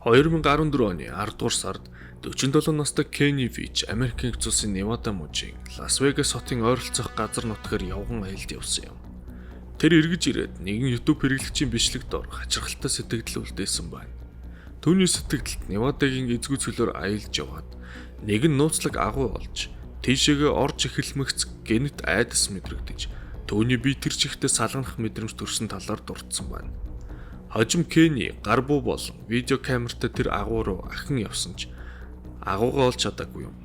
2014 оны 10 дугаар сард 47 настай Кенни Вич Америкийн нэгдсэн улсын Невада мужийн Лас Вегас хотын ойролцоох газар нутгаар явган аялалд явсан юм. Тэр эргэж ирээд нэгэн YouTube хэрэглэгчийн бичлэгт ор хачирхалтай сэтгэл үлдээсэн байна. Түүний сэтгэлд Невадагийн эзгүй цөлөөр аялж яваад нэгэн нууцлаг агуу олж тийшээгээ орж эхэлмэгц гэнэт айдас мэдрэгдэж түүний бие тэр чигтээ салганах мэдрэмж төрсөн талаар дурдсан байна. Хожим Кенни гар буу болон видео камертай тэр агуу руу ахин явсан ч агуугаа олж чадаагүй юм.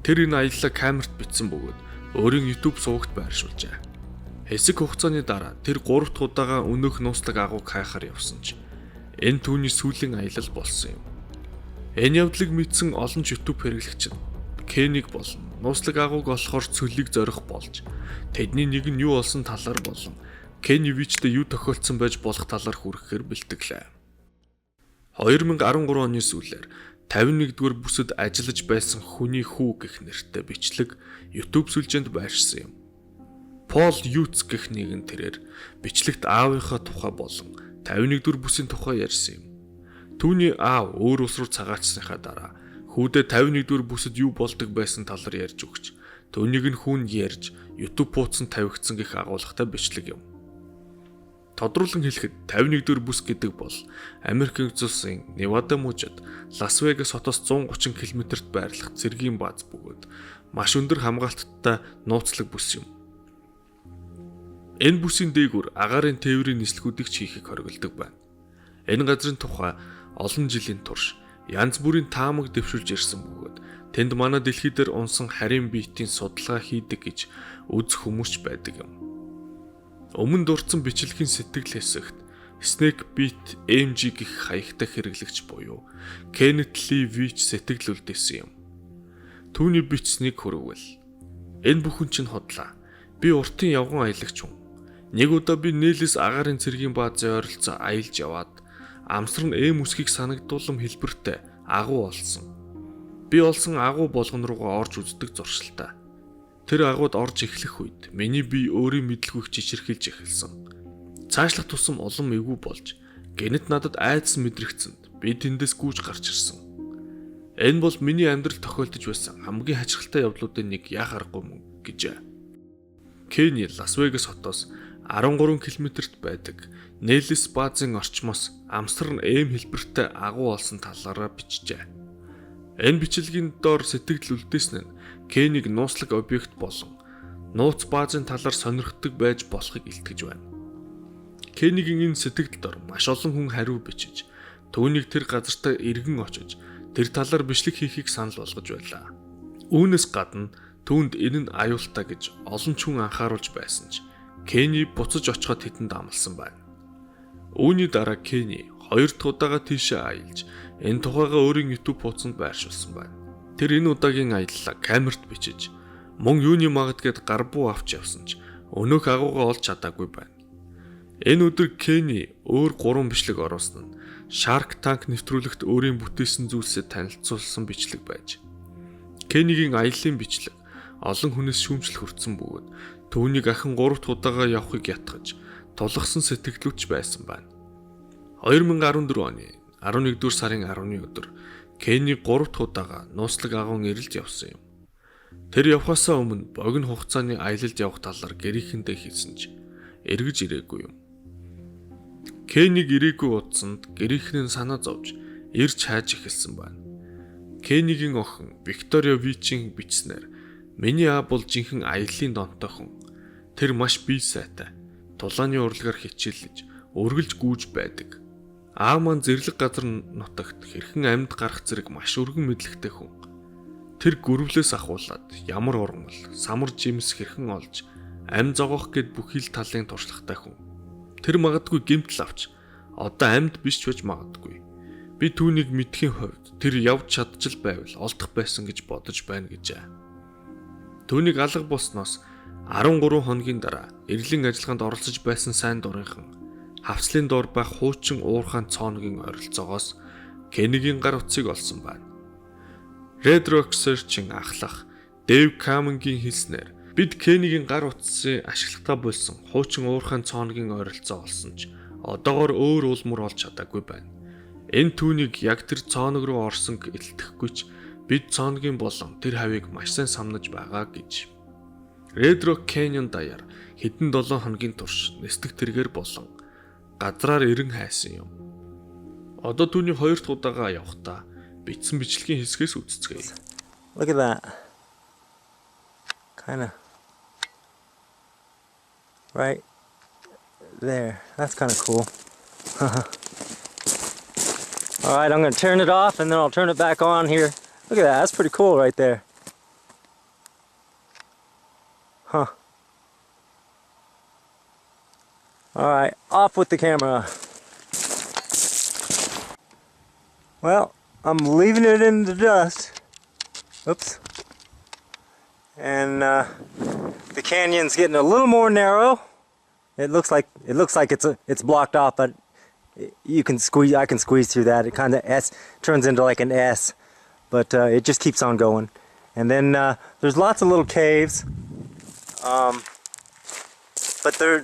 Тэр энэ аяллаа камерт бичсэн бөгөөд өөрийн YouTube сувагт байршуулжээ. Хэсэг хугацааны дараа тэр 3 дахь удаага өнөөх нууцлаг агууг хайхаар явсан ч энэ түүний сүүлийн аялал болсон юм. Энэ явдлыг мэдсэн олон YouTube хэрэглэгч Кенниг болон нууцлаг агууг олохоор цөлийг зорих болж тэдний нэг нь юу болсон талаар болон Кенни Вичтэй юу тохиолдсон байж болох талаар хүрэхээр бэлтгэлээ. 2013 оны сүүлээр 51-р бүсэд ажиллаж байсан хүний хүү гэх нэртэй бичлэг YouTube сүлжээнд байршсан юм. Пол Ютц гэх нэгэн тэрээр бичлэгт аавынхаа тухай болон 51-р бүсийн тухай ярьсан юм. Түүний аав өөр ус руу цагаачсныхаа дараа хүүдээ 51-р бүсэд юу болдог байсан талаар ярьж өгч түүнийг нь хүүн ярьж YouTube хуудсанд тавигдсан гэх агуулгатай бичлэг юм. Тодруулан хэлэхэд 51-р бүс гэдэг бол Америкийн нэгдсэн улсын Невада мужид Лас Вегас хотоос 130 км-т байрлах цэргийн бааз бөгөөд маш өндөр хамгаалттай нууцлаг бүс юм. Энэ бүсийн дээгүүр агаарын тээврийн нислэгүүдийг хийхийг хориглодог байна. Энэ газрын тухай олон жилийн турш янз бүрийн таамаг дэвшүүлж ирсэн бөгөөд тэнд манай дэлхий дээр унсан харийн биетийн судалгаа хийдэг гэж үзэх хүмүүс ч байдаг юм. Өмнө дурдсан бичлэгийн сэтгэл хэсэгт Snake Beat MG гэх хаягтай хэрэглэгч буюу Kenneth Lee Vich сэтгэл үлдээсэн юм. Түүний бичснийг хүргвэл энэ бүхэн чинь хотлаа. Би уртын явган аялагч хүн. Нэг удаа би нээлээс агаарын цэргийн баазын ойролцоо аялж яваад амсар нь үсгийг санагдуулам хэлбэртэй агуу олсон. Би олсон агуу болгон руугаа орж үздэг зуршилтай. Тэр агууд орж эхлэх үед миний бие өөрийн мэдлгүйг чичирхийлж эхэлсэн. Цаашлах тусам улам эвгүй болж гэнэт надад айдас мэдрэгцэнд би тэндээс гүйж гарч ирсэн. Энэ бол миний амьдрал тохиолдож байсан хамгийн хачирхалтай явдлуудын нэг яах аргагүй мөн гэжээ. Кенни Лас Вегас хотоос 13 км-т байдаг Нэлис баазын орчмоос амсар нь хэлбэртэй агуу олсон талаараа бичжээ. Энэ бичлэгийн доор сэтгэл үлдээсэн нь Кенниг нууцлаг объект болон нууц баазын талаар сонирхдог байж болохыг илтгэж байна. Кеннигийн энэ сэтгэл дор маш олон хүн хариу бичиж, түүнийг тэр газартаа эргэн очиж, тэр талаар бичлэг хийхийг санал болгож байлаа. Үүнээс гадна түүнд энэ нь аюултай гэж олон ч хүн анхааруулж байсан ч Кенни буцаж очиход тэдэнд амласан байна. Үүний дараа Кенни 2 дахь удаага тийшээ аялж, энэ тухайгаа өөрийн YouTube хуудсанд байршуулсан байна. Тэр энэ удаагийн аяллаа камерт бичиж, мөн юуны магад гээд гар буу авч явсан ч өнөөх агуугаа олж чадаагүй байна. Энэ өдөр Кенни өөр 3 бичлэг оруулсан нь Shark Tank нэвтрүүлэгт өөрийн бүтээсэн зүйлсээ танилцуулсан бичлэг байж. Кеннигийн аяллаа бичлэг олон хүнээс шүүмжлэл хүртсэн бөгөөд түүнийг ахин 3 дахь удаага явахыг ятгах тулгсан сэтгэлүүч байсан байна. 2014 оны 11-р сарын 10-ны өдөр Кенни 3 дахь удаага нууцлаг агуун эрэлж явсан юм. Тэр явхаасаа өмнө богино хугацааны аялалд явах талаар гэрийнхэндээ хэлсэн ч эргэж ирээгүй юм. Кенниг ирээгүй удсанд гэрийнхэн нь санаа зовж ирж хайж эхэлсэн байна. Кеннигийн охин Виктория Вичийн бичснээр миний аав бол жинхэнэ аяллаа донтой хүн. Тэр маш бие сайтай, тулааны урлагаар хичээлж, өргөлж гүйж байдаг. Аав маань зэрлэг газар нутагт хэрхэн амьд гарах зэрэг маш өргөн мэдлэгтэй хүн. Тэр гөрвлөөс ахуулаад ямар ургамал, самар жимс хэрхэн олж, амь зогоох гэд бүхий л талын туршлагатай хүн. Тэр магадгүй гэмтэл авч одоо амьд биш ч байж магадгүй. Би түүнийг мэдхийн хувьд тэр явж чадчих байвал олдох байсан гэж бодож байна гэжээ. Түүнийг алга болсноос 13 хоногийн дараа эрлийн ажиллагаанд оролцож байсан сайн дурынхан хавцлын дор байх хуучин уурхайн цооногийн ойролцоогоос Кеннигийн гар утсыг олсон байна. Red Rock Search-ийн ахлах Дэйв Камингийн хэлснээр бид Кеннигийн гар утсыг ашиглахтаа болсон хуучин уурхайн цооногийн ойролцоо олсон ч одоогоор өөр улмөр олж чадаагүй байна. Энэ түүнийг яг тэр цооног руу орсон илтгэхгүй ч бид цооногийн болон тэр хавийг маш сайн самнаж байгаа гэж. Red Rock Canyon даяар хэдэн 7 хоногийн турш нислэг тэргээр болон газраар ирэн хайсан юм. Одоо түүний 2 дахь удаага явахдаа бичсэн бичлэгийн хэсгээс үзцгээе. Look at that. Kind of right there. That's kind of cool. All right, I'm going to turn it off and then I'll turn it back on here. Look at that. That's pretty cool right there. Huh. All right, off with the camera. Well, I'm leaving it in the dust. Oops. And the canyon's getting a little more narrow. It looks like it's blocked off, but I can squeeze through that. It kind of turns into like an S, but it just keeps on going. And then there's lots of little caves, but they're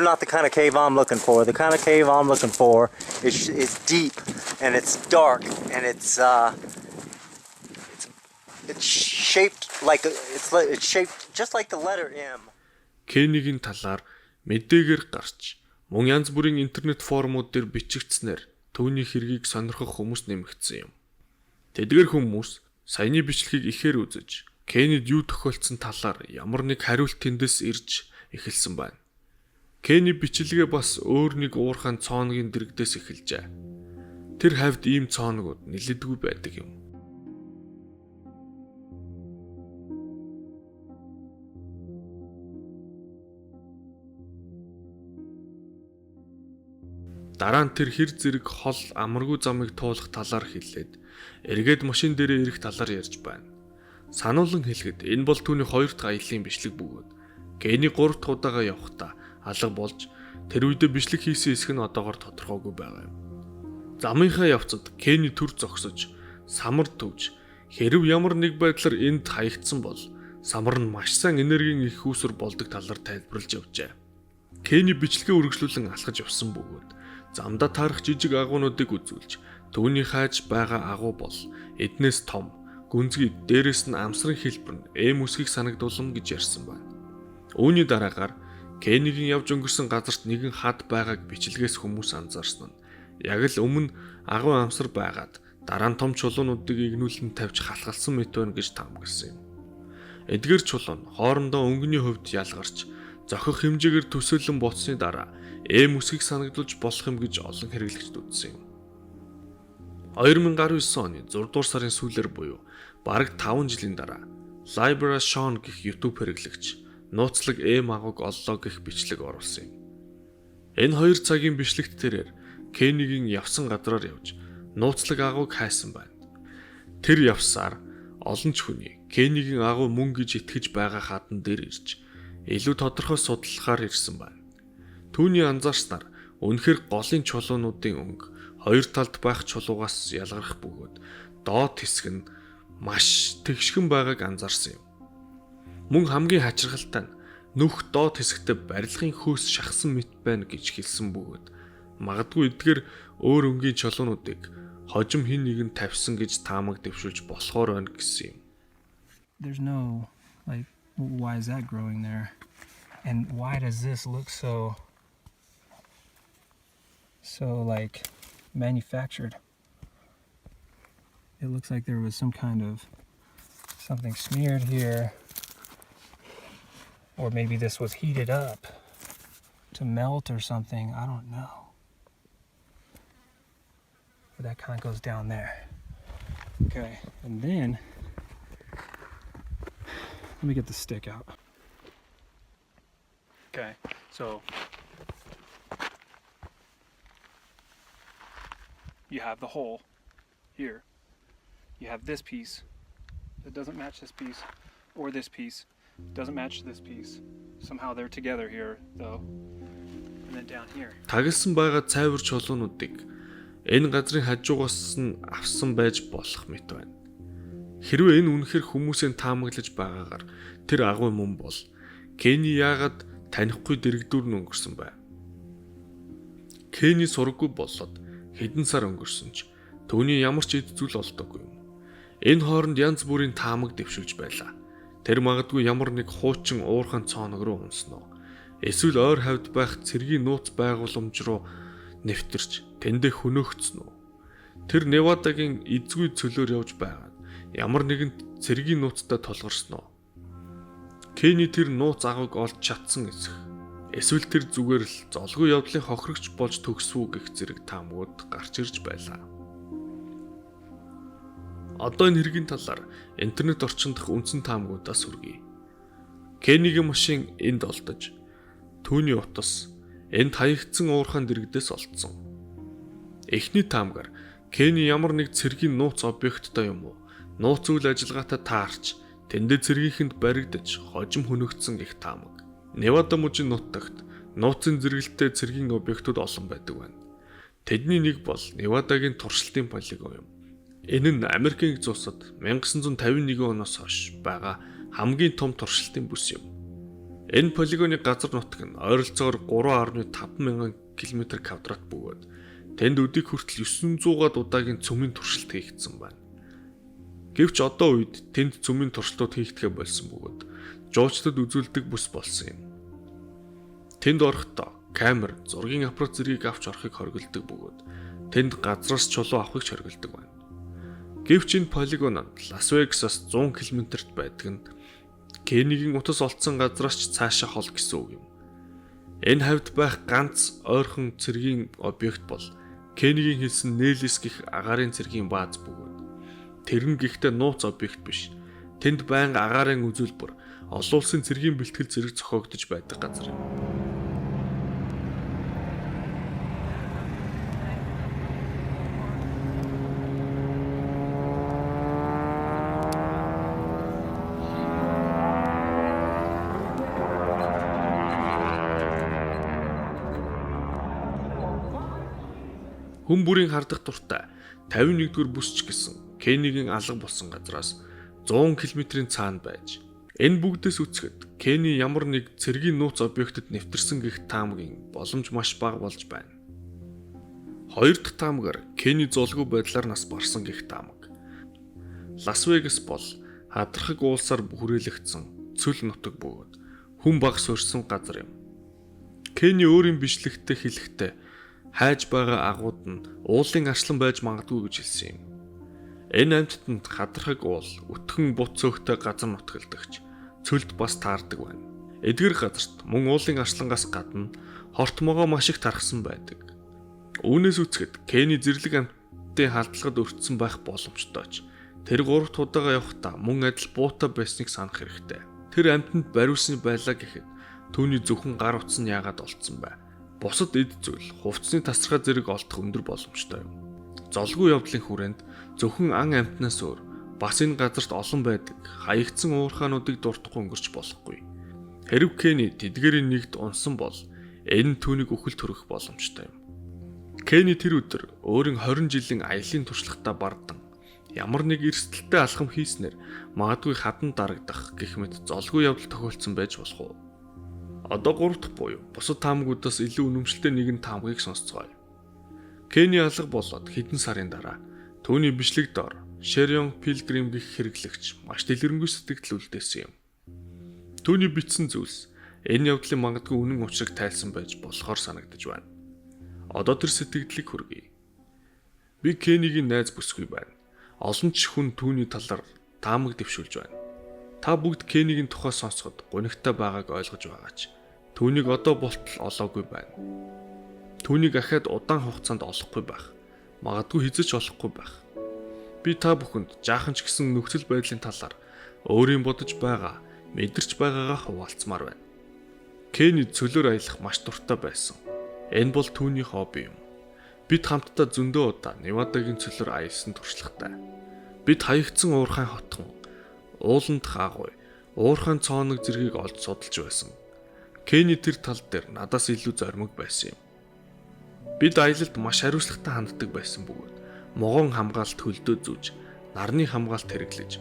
not the kind of cave I'm looking for. The kind of cave I'm looking for is deep and it's dark and it's shaped just like the letter M. Кенигийн талаар мэдээгээр гарч мөн янз бүрийн интернет форумууд дээр бичигдснээр түүний хэргийг сонирхох хүмүүс нэмэгдсэн юм. Тэдгээр хүмүүс саяны бичлэгийг ихээр үзэж Кенид юу тохиолдсон талаар ямар нэг хариулт тэндээс ирж эхэлсэн байна. Кени бичлэгээ бас өөр нэг уурхайн цооногийн дэрэгдээс эхэлжээ. Тэр хавьд ийм цооногуд нэлээдгүй байдаг юм. Дараа нь тэр хэр зэрэг хол амаргүй замыг туулах талаар хэлээд эргээд машин дээрээ ирэх талаар ярьж байна. Сануулan хэлэхэд энэ бол түүний 2 дахь аяллаа бичлэг бөгөөд Кени 3 дахь удаага явахдаа алга болж тэр үедээ бичлэг хийсэн хэсэг нь одоогоор тодорхойгүй байгаа юм. Замынхаа явцад Кени төр зогсож самар төвж хэрв ямар нэг байдлаар энд хаягдсан бол самар нь маш сайн энергийн их үүсвэр болдог талаар тайлбарлаж явжээ. Кени бичлэгээ үргэлжлүүлэн алхаж явсан бөгөөд замдаа таарах жижиг агуунуудыг үзүүлж түүний хайж байгаа агуу бол эднээс том, гүнзгий, дээрэс нь амсрын хэлбэр нь эм үсгийг санагдуулам гэж ярьсан байна. Үүний дараагаар Кенигийн явж өнгөрсөн газарт нэгэн хад байгааг бичлэгээс хүмүүс анзаарсан нь яг л өмнө агуу амсар байгаад дараа нь том чулуунуудыг игнүүлэн тавьж халахалсан мэт байна гэж таамагласан юм. Эдгээр чулуун хоорондоо өнгөний хувьд ялгарч зохих хэмжээгээр төсөөлөн боцсны дараа эм үсгийг санагдуулж болох юм гэж олон хэрэглэгчд үзсэн юм. 2019 оны 6 дугаар сарын сүүлээр буюу бараг 5 жилийн дараа Libera Sean гэх YouTube хэрэглэгч нууцлаг эм агууг оллоо гэх бичлэг оруулсан юм. Энэ 2 цагийн бичлэгт тэрээр Кенигийн явсан газраар явж нууцлаг агууг хайсан байна. Тэр явсаар олон ч хүний Кенигийн агуу мөн гэж итгэж байгаа хатан дээр ирж илүү тодорхой судлахаар ирсэн байна. Түүний анзаарснаар үнэхээр голын чулуунуудын өнгө 2 талд байх чулуугаас ялгарх бөгөөд доод хэсэг нь маш тэгшхэн байгааг анзаарсан юм. Мөн хамгийн хачирхалтай нь нүх доод хэсэгтээ барилгын хөөс шахсан мэт байна гэж хэлсэн бөгөөд магадгүй эдгээр өөр өнгийн чулуунуудыг хожим хин нэгэн тавьсан гэж таамаг дэвшүүлж болохоор байна гэсэн юм. There's no why is that growing there? And why does this look so manufactured? It looks like there was some kind of something smeared here, or maybe this was heated up to melt or something. I don't know. But that kind of goes down there. Okay, and then let me get the stick out. Okay, so you have the hole here. You have this piece that doesn't match this piece, or this piece doesn't match this piece. Somehow they're together here, though. And then down here. Тагилсан байгаа цайвар чулуунуудыг энэ газрын хажуугаас нь авсан байж болох мэт байна. Хэрвээ энэ үнэхээр хүмүүсийн таамаглаж байгаагаар тэр агуу мөн бол Кени яагаад танихгүй дэрэгдүүр нь өнгөрсөн бэ? Кени сураггүй болоод хэдэн сар өнгөрсөн ч түүний ямар ч эд зүйл олдоогүй юм. Энэ хооронд янз бүрийн таамаг дэвшүүлж байлаа. Тэр магадгүй ямар нэг хуучин уурхайн цооног руу унсан уу? Эсвэл ойр хавьд байх цэргийн нууц байгууламж руу нэвтэрч тэндээ хөнөөгдсөн үү? Тэр Невадагийн эзгүй цөлөөр явж байгаад ямар нэгэн цэргийн нууцтай тулгарсан уу? Кени тэр нууц агыг олж чадсан эсэх. Эсвэл тэр зүгээр л золгүй явдлын хохирогч болж төгсвүү гэх зэрэг таамагуд гарч ирж байлаа. Одоо энэ хэргийн талаар интернет орчин дахь үндсэн таамагуудаас хүргэе. Кенигийн машин энд олдож, түүний утас энд хаягдсан уурхайн дэргэдээс олдсон. Эхний таамгаар Кени ямар нэг цэргийн нууц объекттой юм уу? Нууц үйл ажиллагаатай таарч тэндээ цэргийнхэнд баригдаж хожим хөнөгдсөн гэх таамаг. Невада мужийн нутагт нууцын зэрэгэлтэй цэргийн объектууд олон байдаг байна. Тэдний нэг бол Невадагийн туршилтын полигон юм. Энэ нь Америкийн эзэн улсад 1951 оноос хойш байгаа хамгийн том туршилтын бүс юм. Энэ полигоны газар нутаг нь ойролцоогоор 3.5 км квадрат бөгөөд тэнд өдийг хүртэл 900-аад удаагийн цөмийн туршилт хийгдсэн байна. Гэвч одоо үед тэнд цөмийн туршилтууд хийгдэхэ болсон бөгөөд жуучдад үзүүлдэг бүс болсон юм. Тэнд орохдоо камер, зургийн аппарат зэргийг авч орохыг хориглодог бөгөөд тэнд газраас чулуу авахыг хориглодог байна. Гэвч энэ полигонд Лас Вегасаас 100 км-т байдаг нь Кенигийн утас олдсон газраас ч цаашаа хол гэсэн үг юм. Энэ хавьд байх ганц ойрхон цэргийн объект бол Кенигийн хэлсэн Нэлис гэх агаарын цэргийн бааз бөгөөд тэр нь гэхдээ нууц объект биш. Тэнд байнга агаарын үзүүлбэр, олон улсын цэргийн бэлтгэл зэрэг зохиогдож байдаг газар юм. Хүн бүрийн хардах дуртай 51-р бүсч гэсэн Кенигийн алга болсон газраас 100 км-ийн цаана байж энэ бүгдээс үцхэд Кени ямар нэг цэргийн нууц объектэд нэвтэрсэн гэх таамагийн боломж маш бага болж байна. Хоёр дахь таамагаар Кени золгүй байдлаар нас барсан гэх таамаг. Лас Вегас бол хадрахыг уулсаар хүрээлэгдсэн цөл нутаг бөгөөд хүн баг суурьсан газар юм. Кени өөрийн бичлэгтээ хэлэхдээ хайж байгаа агууд нь уулын арслан байж магадгүй гэж хэлсэн юм. Энэ амьтдад хадрахыг уул, өтгөн бут цөөхтэй газар нутгалдагч цөлд бас таардаг байна. Эдгэр газарт мөн уулын арслангаас гадна хортмогоо маш их тархсан байдаг. Үүнээс үцгэд Кени зэрлэг амьтдын халдлагад өртсөн байх боломжтой ч тэр 3 удаага явахдаа мөн адил буутай байсныг санах хэрэгтэй. Тэр амьтанд бариулсан байлаа гэхэд түүний зөвхөн гар утас нь яагаад олдсон бай? Бусад эд зүйл, хувцсны тасархай зэрэг олдох өндөр боломжтой юм. Золгүй явдлын хүрээнд зөвхөн ан амьтнаас өөр бас энэ газарт олон байдаг хаягдсан уурхаануудыг дуртахгүй өнгөрч болохгүй. Хэрв Кени тэдгээрийн нэгд унсан бол энэ түүнийг үхэл төрөх боломжтой юм. Кени тэр өдөр өөрийн 20 жилийн аялын туршлагатаа бардан ямар нэг эрсдэлтэй алхам хийснээр магадгүй хадан дарагдах гэх мэт золгүй явдал тохиолдсон байж болох уу? Одоо 3 дахь буюу бусад таамагуудаас илүү үнэмшилтэй нэгэн таамагийг сонсцгоё. Кени алга болоод хэдэн сарын дараа түүний бичлэг дор Шерион Пилгрим гэх хэрэглэгч маш дэлгэрэнгүй сэтгэл үлдээсэн юм. Түүний бичсэн зүйлс энэ явдлын магадгүй үнэн учрыг тайлсан байж болохоор санагдаж байна. Одоо тэр сэтгэлдлийг хүргэе. Би Кенигийн найз бүсгүй байна. Олон ч хүн түүний талаар таамаг дэвшүүлж байна. Та бүгд Кенигийн тухай сонсоход гунигтай байгааг ойлгож байгаач. Түүнийг одоо болтол олоогүй байна. Түүнийг ахаад удаан хугацаанд олохгүй байх. Магадгүй хэзээ ч олохгүй байх. Би та бүхэнд жаахан ч гэсэн нөхцөл байдлын талаар өөрийн бодож байгаа, мэдэрч байгаагаа хуваалцмаар байна. Кени цөлөөр аялах маш дуртай байсан. Энэ бол түүний хобби юм. Бид хамтдаа зөндөө удаа Невадагийн цөлөөр аялсан туршлагатай. Бид хаягдсан уурхайн хотхон, ууланд хаагуй, уурхайн цооног зэргийг олж судалж байсан. Кени тэр тал дээр надаас илүү зоримог байсан юм. Бид аялалд маш хариуцлагатай ханддаг байсан бөгөөд могон хамгаалалт хөлдөө зүүж, нарны хамгаалалт хэрэглэж,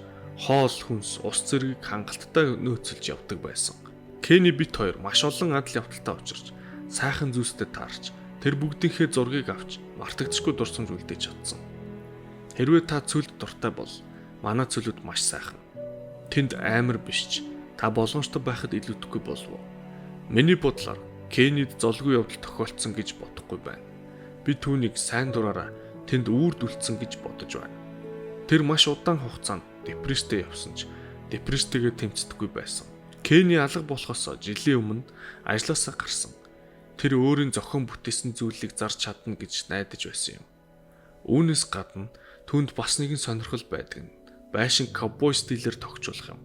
хоол хүнс, ус зэргийг хангалттай нөөцөлж явдаг байсан. Кени бит хоёр маш олон адал явдалтай учирч, сайхан зүйлстэй таарч, Тэр бүгдийнхээ зургийг авч мартагдчихгүй дурсамж үлдээж чадсан. Хэрвээ та цүлд дуртай бол манай цүлүүд маш сайхан. Тэнд амар биш ч та болгоомжтой байхад илүүдэхгүй болов уу? Миний бодлоор Кенид золгүй явдал тохиолдсон гэж бодохгүй байна. Би түүнийг сайн дураараа тэнд үүрдүүлсэн гэж бодож байна. Тэр маш удаан хугацаанд депресстэй явсан ч депресстэйгээ тэмцдэггүй байсан. Кени алга болохоос жилийн өмнө ажлаасаа гарсан. Тэр өөрийн зохион бүтээсэн зүйлийг зарж чадна гэж найдаж байсан юм. Үүнээс гадна түүнд бас нэгэн сонирхол байдаг нь байшин ковбой стилээр тогтжуулах юм.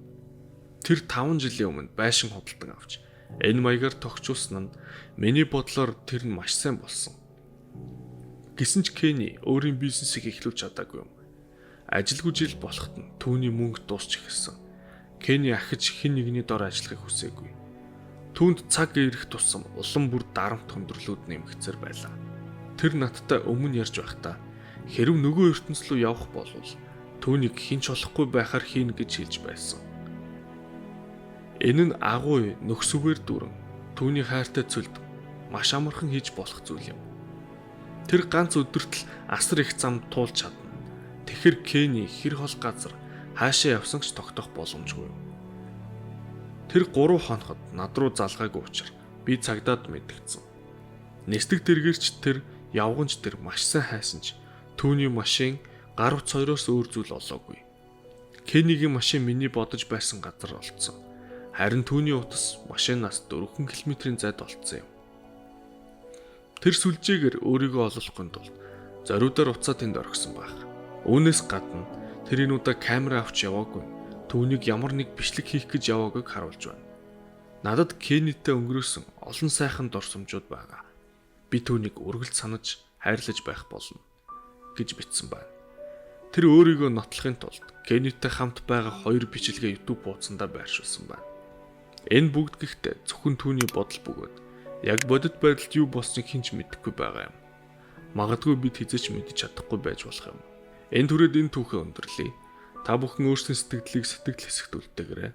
Тэр 5 жилийн өмнө байшин худалдан авч энэ маягаар тогтжуулсан нь миний бодлоор тэр нь маш сайн болсон. Гэсэн ч Кени өөрийн бизнесийг эхлүүлж чадаагүй юм. Ажилгүй жил болоход нь түүний мөнгө дуусч эхэлсэн. Кени ахиж хэн нэгний дор ажиллахыг хүсээгүй. Түүнд цаг ирэх тусам улам бүр дарамт хүндрэлүүд нэмэгцээр байлаа. Тэр надтай өмнө ярьж байхдаа хэрв нөгөө ертөнц рүү явах болвол түүнийг хинч олохгүй байхаар хийнэ гэж хэлж байсан. Энэ нь агуу нөхсөөр дүрэн түүний хайртай цөлд маш амархан хийж болох зүйл юм. Тэр ганц өдөртөл асар их зам туулж чадна. Тэгэхэр Кени хэр хол газар хаашаа явсан ч тогтоох боломжгүй юм. Тэр 3 хоноход над руу залгаагүй учраас би цагдаад мэдгдсэн. Нэстэг тэргэрч тэр явганч тэр маш сайн хайсан ч түүний машин гар утас хоёроос өөр зүйл олоогүй. Кенигийн машин миний бодож байсан газар олцсон. Харин түүний утас машинаас 4 км-ийн зайд олцсон юм. Тэр сүлжээгээр өөрийгөө олохын тулд зориудаар уцаа тэнд орхисон байх. Үүнээс гадна тэр энэ удаа камера авч яваагүй. Түүнийг ямар нэг бичлэг хийх гэж яваагүйг харуулж байна. Надад Кенитэй өнгөрөөсөн олон сайхан дурсамжууд байгаа. Би түүнийг үргэлж санаж хайрлаж байх болно гэж бичсэн байна. Тэр өөрийгөө нотлохын тулд Кенитэй хамт байгаа 2 бичлэгээ YouTube хуудсандаа байршуулсан байна. Энэ бүгд гэхдээ зөвхөн түүний бодол бөгөөд яг бодит байдалд юу болсныг хэн ч мэдэхгүй байгаа юм. Магадгүй бид хизээч мэдэж чадахгүй байж болох юм. Энэ түрээд энэ түүхээ өндөрлөе. Та бүхэн өөрсдийн сэтгэлдлийг сэтгэл хэсэгт үлдээгээрэй.